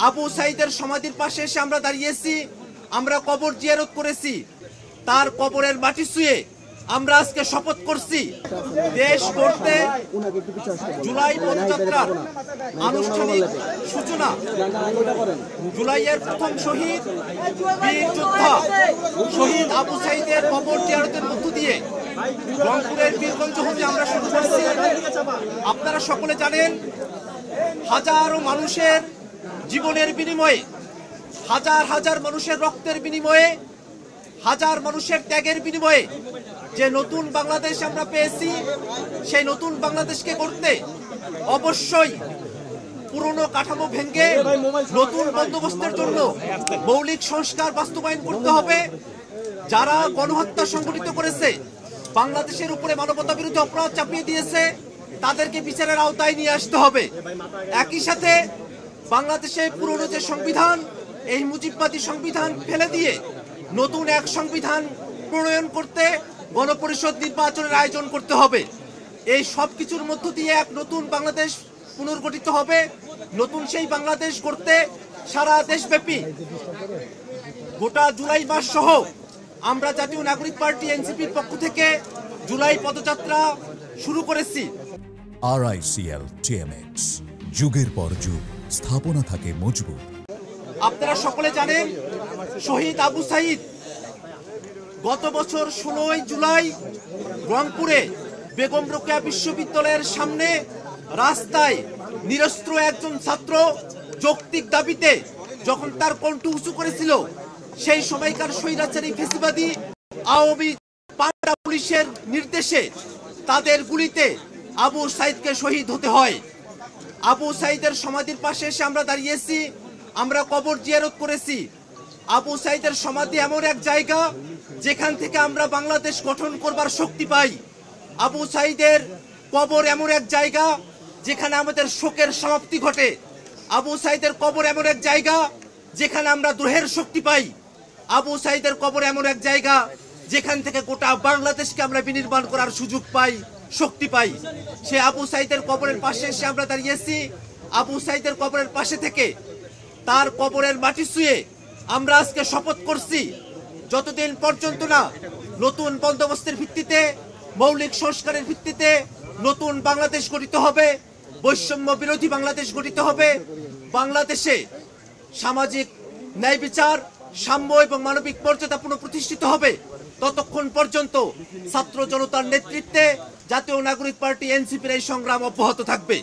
আবু সাইদের সমাধির পাশে এসে আমরা দাঁড়িয়েছি, আমরা কবর জিয়ারত করেছি, তার কবরের মাটি ছুঁয়ে আমরা আজকে শপথ করছি দেশ গড়তে জুলাই পদযাত্রার আনুষ্ঠানিক সূচনা। জুলাইয়ের প্রথম শহীদ বীর যোদ্ধা শহীদ আবু সাইদের কবর জিয়ারতের মধ্য দিয়ে রংপুরের বীরগঞ্জ হতে আমরা শুরু করছি। আপনারা সকলে জানেন, হাজারো মানুষের জীবনের বিনিময়ে, হাজার হাজার মানুষের রক্তের বিনিময়ে, হাজার মানুষের ত্যাগের বিনিময়ে যে নতুন বাংলাদেশ আমরা পেয়েছি, সেই নতুন বাংলাদেশকে করতে অবশ্যই পুরনো কাঠামো ভেঙে নতুন বন্দোবস্তের জন্য মৌলিক সংস্কার বাস্তবায়ন করতে হবে। যারা গণহত্যা সংঘটিত করেছে, বাংলাদেশের উপরে মানবতা বিরোধী অপরাধ চাপিয়ে দিয়েছে, তাদেরকে বিচারের আওতায় নিয়ে আসতে হবে। একই সাথে বাংলাদেশে পুরনো যে সংবিধান, এই মুজিববাদী সংবিধান ফেলে দিয়ে নতুন এক সংবিধান প্রণয়ন করতে গণপরিষদ নির্বাচনের আয়োজন করতে হবে। এই সব কিছুর মধ্য দিয়ে এক নতুন বাংলাদেশ পুনর্গঠিত হবে। নতুন সেই বাংলাদেশ করতে সারা দেশব্যাপী গোটা জুলাই মাস সহ আমরা জাতীয় নাগরিক পার্টি এনসিপির পক্ষ থেকে জুলাই পদযাত্রা শুরু করেছি। RICL TMX, যুগের পর যুগ স্থাপনা থাকে মজবুত। আপনারা সকলে জানেন, শহীদ আবু সাইদ গত বছর 16 জুলাই রংপুরে বেগম রোকেয়া বিশ্ববিদ্যালয়ের সামনে রাস্তায় নিরস্ত্র একজন ছাত্র যৌক্তিক দাবিতে যখন তার কণ্ঠ উঁচু করেছিল, সেই সময়কার স্বৈরাচারী ফ্যাসিবাদী আওয়ামী পাল্টা পুলিশের নির্দেশে তাদের গুলিতে আবু সাইদকে শহীদ হতে হয়। আবু সাইদের সমাধির পাশে এসে আমরা দাঁড়িয়েছি, আমরা কবর জিয়ারত করেছি। আবু সাইদের সমাধি এমন এক জায়গা যেখান থেকে আমরা বাংলাদেশ গঠন করবার শক্তি পাই। আবু সাইদের কবর এমন এক জায়গা যেখানে আমাদের শোকের সমাপ্তি ঘটে। আবু সাইদের কবর এমন এক জায়গা যেখানে আমরা দ্রোহের শক্তি পাই। আবু সাইদের কবর এমন এক জায়গা যেখান থেকে গোটা বাংলাদেশকে আমরা বিনির্মাণ করার সুযোগ পাই, শক্তি পাই। সে আবু সাইদের কবরের পাশে এসে আমরা দাঁড়িয়েছি। আবু সাইদের কবরের পাশে থেকে তার কবরের মাটি ছুঁয়ে আমরা আজকে শপথ করছি, যতদিন পর্যন্ত না নতুন বন্দোবস্তের ভিত্তিতে, মৌলিক সংস্কারের ভিত্তিতে নতুন বাংলাদেশ গঠিত হবে, বৈষম্য বিরোধী বাংলাদেশ গঠিত হবে, বাংলাদেশে সামাজিক ন্যায় বিচার, সাম্য এবং মানবিক মর্যাদা পুনঃপ্রতিষ্ঠিত হবে, ততক্ষণ পর্যন্ত ছাত্র জনতার নেতৃত্বে জাতীয় নাগরিক পার্টি এনসিপির এই সংগ্রাম অব্যাহত থাকবে।